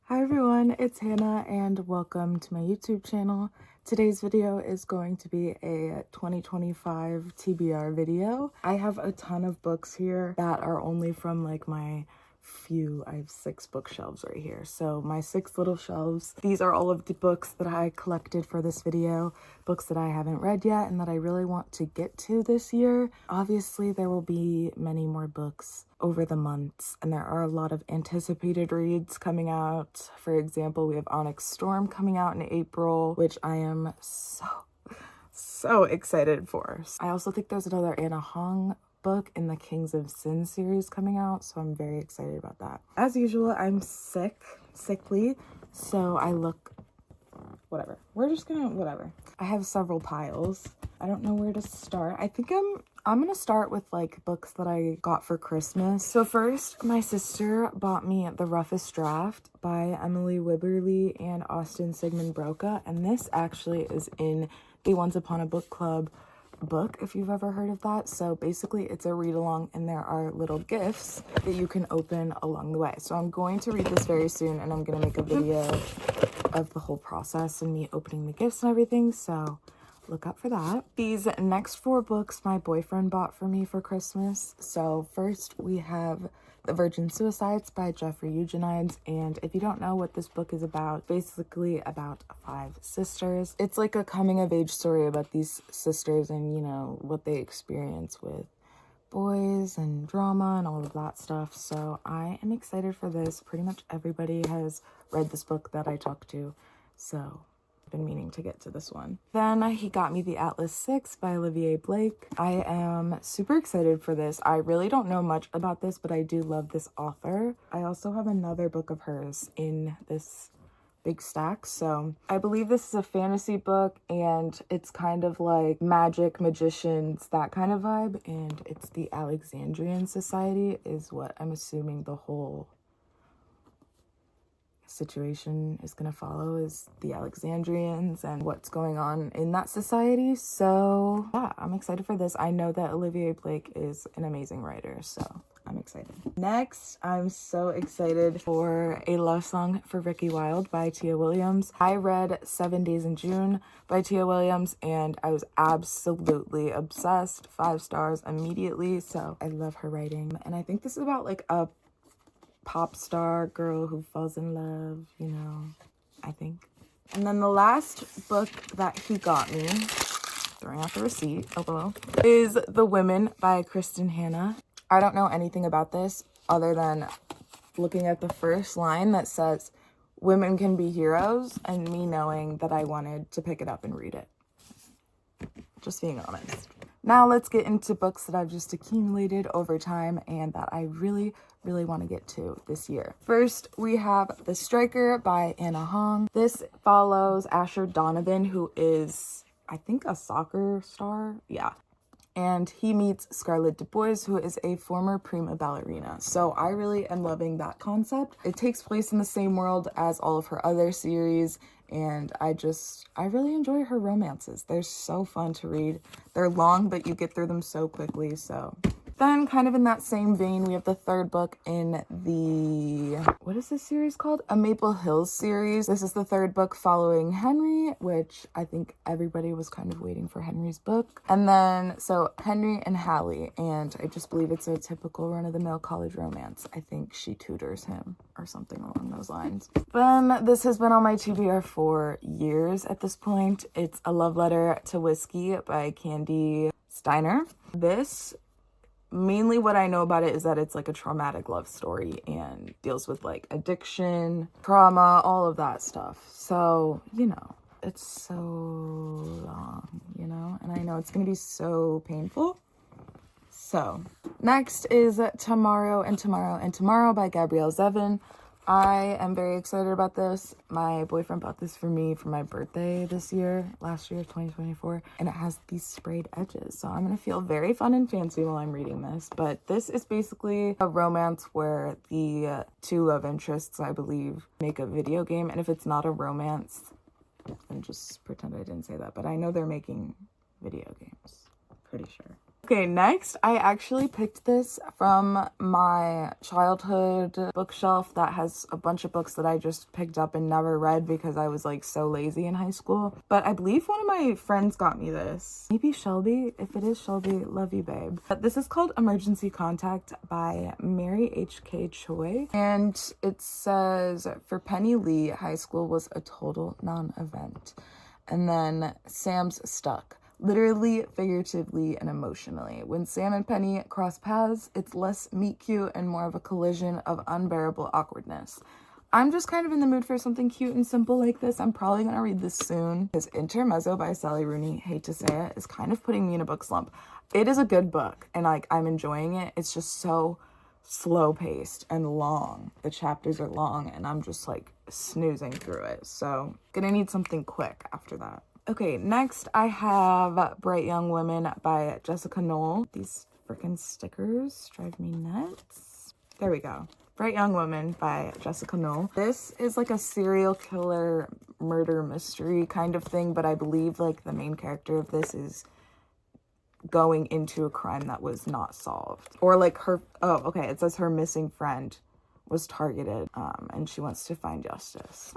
Hi everyone, it's Hannah and welcome to my YouTube channel. Today's video is going to be a 2025 TBR video. I have a ton of books here that are only from like I have 6 bookshelves right here. So my 6 little shelves, these are all of the books that I collected for this video, books that I haven't read yet and that I really want to get to this year. Obviously, there will be many more books over the months and there are a lot of anticipated reads coming out. For example, we have Onyx Storm coming out in April, which I am so excited for. I also think there's another Anna Hong book in the Kings of Sin series coming out, so I'm very excited about that. As usual, I'm sickly, so I look whatever. Whatever. I have several piles. I don't know where to start. I think I'm gonna start with like books that I got for Christmas. So first, my sister bought me The Roughest Draft by Emily Wibberley and Austin Sigmund Broca, and this actually is in the Once Upon a Book Club book, if you've ever heard of that. So basically it's a read along and there are little gifts that you can open along the way. So I'm going to read this very soon and I'm going to make a video of the whole process and me opening the gifts and everything, so look out for that. These next 4 books my boyfriend bought for me for Christmas. So first we have The Virgin Suicides by Jeffrey Eugenides, and if you don't know what this book is about, basically about 5 sisters. It's like a coming of age story about these sisters and, you know, what they experience with boys and drama and all of that stuff. So I am excited for this. Pretty much everybody has read this book that I talked to, so I've been meaning to get to this one. Then he got me The Atlas 6 by Olivia Blake. I am super excited for this. I really don't know much about this, but I do love this author. I also have another book of hers in this big stack. So I believe this is a fantasy book and it's kind of like magic, magicians, that kind of vibe. And it's the Alexandrian Society is what I'm assuming the whole situation is going to follow, is the Alexandrians and what's going on in that society. So yeah, I'm excited for this. I know that Olivia Blake is an amazing writer, so I'm excited. Next, I'm so excited for A Love Song for Ricky Wilde by Tia Williams. I read 7 Days in June by Tia Williams and I was absolutely obsessed. 5 stars immediately. So I love her writing. And I think this is about like a pop star girl who falls in love, you know, I think. And then the last book that he got me, throwing out the receipt, hello, is The Women by Kristen Hanna. I don't know anything about this other than looking at the first line that says women can be heroes and me knowing that I wanted to pick it up and read it. Just being honest. Now let's get into books that I've just accumulated over time and that I really want to get to this year. First, we have The Striker by Anna Hong. This follows Asher Donovan, who is, I think, a soccer star. Yeah. And he meets Scarlett Du Bois, who is a former prima ballerina. So I really am loving that concept. It takes place in the same world as all of her other series, and I really enjoy her romances. They're so fun to read. They're long, but you get through them so quickly, so. Then, kind of in that same vein, we have the 3rd book in the, what is this series called? A Maple Hills series. This is the 3rd book following Henry, which I think everybody was kind of waiting for Henry's book. And then, so Henry and Hallie, and I just believe it's a typical run-of-the-mill college romance. I think she tutors him or something along those lines. Then, this has been on my TBR for years at this point. It's A Love Letter to Whiskey by Candy Steiner. This, mainly what I know about it is that it's like a traumatic love story and deals with like addiction, trauma, all of that stuff. So, you know, it's so long, you know, and I know it's going to be so painful. So, next is Tomorrow and Tomorrow and Tomorrow by Gabrielle Zevin. I am very excited about this. My boyfriend bought this for me for my birthday last year, 2024, and it has these sprayed edges. So I'm going to feel very fun and fancy while I'm reading this. But this is basically a romance where the 2 love interests, I believe, make a video game. And if it's not a romance, then just pretend I didn't say that. But I know they're making video games, pretty sure. Okay, next, I actually picked this from my childhood bookshelf that has a bunch of books that I just picked up and never read because I was like so lazy in high school. But I believe one of my friends got me this. Maybe Shelby. If it is Shelby, love you, babe. But this is called Emergency Contact by Mary H.K. Choi. And it says, for Penny Lee, high school was a total non-event. And then Sam's stuck. Literally, figuratively, and emotionally. When Sam and Penny cross paths, it's less meet cute and more of a collision of unbearable awkwardness. I'm just kind of in the mood for something cute and simple like this. I'm probably gonna read this soon. Because Intermezzo by Sally Rooney, hate to say it, is kind of putting me in a book slump. It is a good book, and like I'm enjoying it. It's just so slow paced and long. The chapters are long, and I'm just like snoozing through it. So, gonna need something quick after that. Okay, next I have Bright Young Women by Jessica Knoll. These freaking stickers drive me nuts. There we go. Bright Young Woman by Jessica Knoll. This is like a serial killer murder mystery kind of thing, but I believe like the main character of this is going into a crime that was not solved. Or like her, oh, okay, it says her missing friend was targeted and she wants to find justice.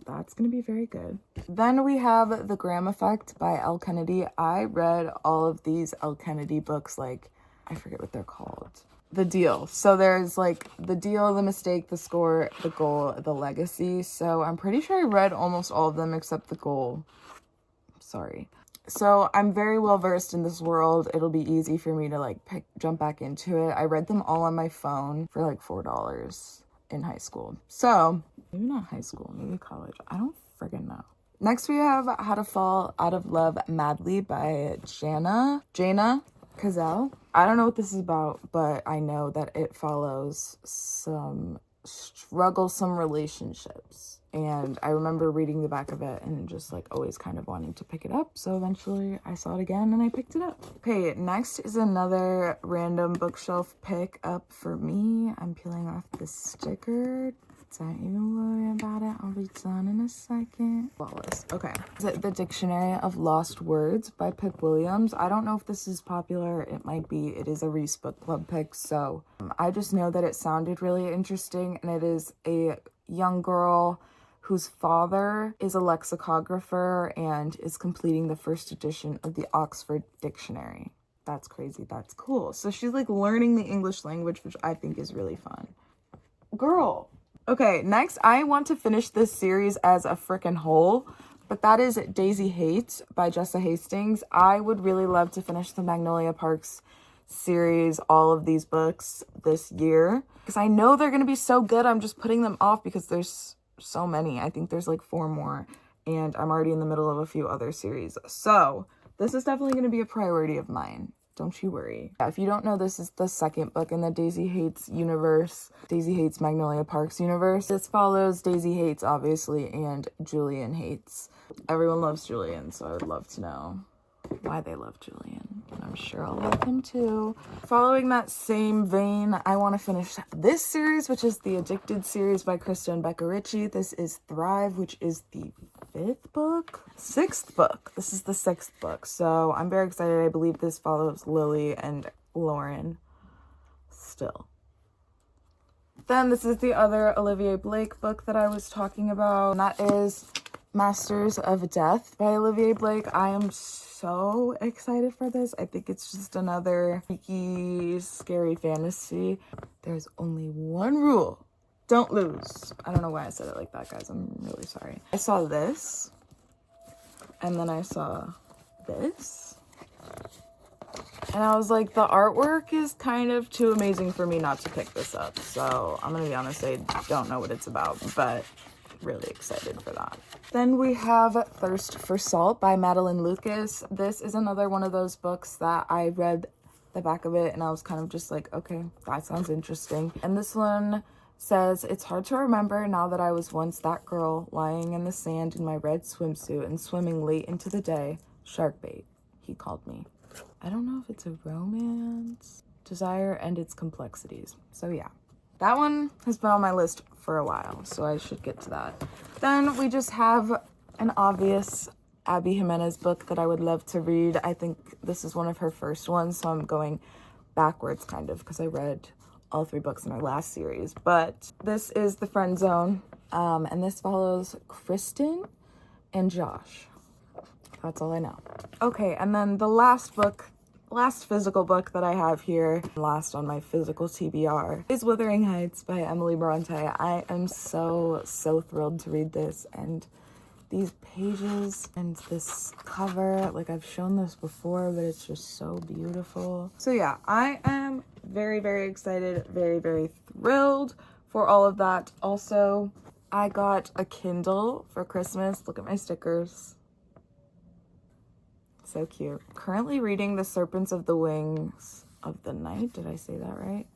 That's gonna be very good. Then we have The Graham Effect by Elle Kennedy. I read all of these Elle Kennedy books, like, I forget what they're called. The Deal. So there's like The Deal, The Mistake, The Score, The Goal, The Legacy. So I'm pretty sure I read almost all of them except The Goal. Sorry. So I'm very well versed in this world. It'll be easy for me to like jump back into it. I read them all on my phone for like $4 in high school. So maybe not high school, maybe college. I don't friggin' know. Next we have How to Fall Out of Love Madly by Jana Cazell. I don't know what this is about, but I know that it follows some strugglesome relationships. And I remember reading the back of it and just like always kind of wanting to pick it up. So eventually I saw it again and I picked it up. Okay, next is another random bookshelf pick up for me. I'm peeling off the sticker. Don't even worry about it. I'll be done in a second. Flawless. Okay. The Dictionary of Lost Words by Pip Williams. I don't know if this is popular. It might be. It is a Reese Book Club pick. So I just know that it sounded really interesting. And it is a young girl whose father is a lexicographer and is completing the first edition of the Oxford Dictionary. That's crazy. That's cool. So she's like learning the English language, which I think is really fun. Girl. Okay, next I want to finish this series as a frickin' whole, but that is Daisy Hates by Jessa Hastings. I would really love to finish the Magnolia Parks series, all of these books this year, because I know they're going to be so good. I'm just putting them off because there's so many. I think there's like 4 more, and I'm already in the middle of a few other series. So this is definitely going to be a priority of mine. Don't you worry. If you don't know, this is the second book in the Daisy Hates universe. Daisy Hates Magnolia Parks universe. This follows Daisy Hates, obviously, and Julian Hates. Everyone loves Julian, so I would love to know why they love Julian. And I'm sure I'll love him too. Following that same vein, I want to finish this series, which is the Addicted series by Krista and Becca Ritchie. This is Thrive, which is the 5th book? 6th book. This is the 6th book. So I'm very excited. I believe this follows Lily and Lauren still. Then this is the other Olivia Blake book that I was talking about. And that is Masters of Death by Olivia Blake. I am so excited for this. I think it's just another freaky, scary fantasy. There's only one rule. Don't lose. I don't know why I said it like that, guys. I'm really sorry. I saw this, and then I saw this, and I was like, the artwork is kind of too amazing for me not to pick this up. So I'm gonna be honest, I don't know what it's about, but really excited for that. Then we have Thirst for Salt by Madeline Lucas. This is another one of those books that I read the back of it, and I was kind of just like, okay, that sounds interesting. And this one says, it's hard to remember now that I was once that girl lying in the sand in my red swimsuit and swimming late into the day. Shark bait, he called me. I don't know if it's a romance, desire, and its complexities. So yeah, that one has been on my list for a while, so I should get to that. Then we just have an obvious Abby Jimenez book that I would love to read. I think this is one of her first ones, so I'm going backwards kind of because I read all 3 books in her last series. But this is The Friend Zone, and this follows Kristen and Josh. That's all I know. Okay, and then the last physical book that I have here, last on my physical TBR, is Wuthering Heights by Emily Bronte. I am so thrilled to read this, and these pages and this cover, like I've shown this before, but it's just so beautiful. So yeah, I am very excited, very thrilled for all of that. Also, I got a Kindle for Christmas. Look at my stickers. So cute. Currently reading The Serpents of the Wings of the Night. Did I say that right?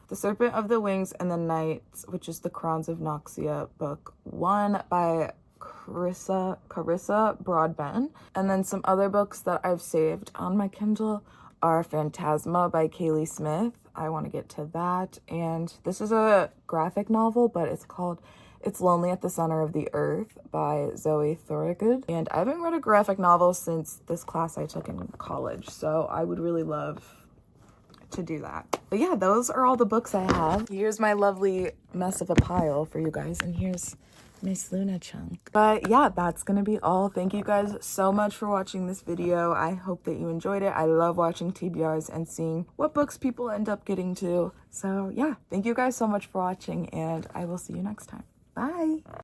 The Serpent of the Wings and the Night, which is the Crowns of Noxia book 1 by Carissa Broadbent. And then some other books that I've saved on my Kindle are Phantasma by Kaylee Smith. I want to get to that. And this is a graphic novel, but it's called It's Lonely at the Center of the Earth by Zoe Thorogood. And I haven't read a graphic novel since this class I took in college, so I would really love to do that. But yeah, those are all the books I have. Here's my lovely mess of a pile for you guys, and here's Miss Luna chunk. But yeah, that's gonna be all. Thank you guys so much for watching this video. I hope that you enjoyed it. I love watching TBRs and seeing what books people end up getting to. So yeah, thank you guys so much for watching, and I will see you next time. Bye.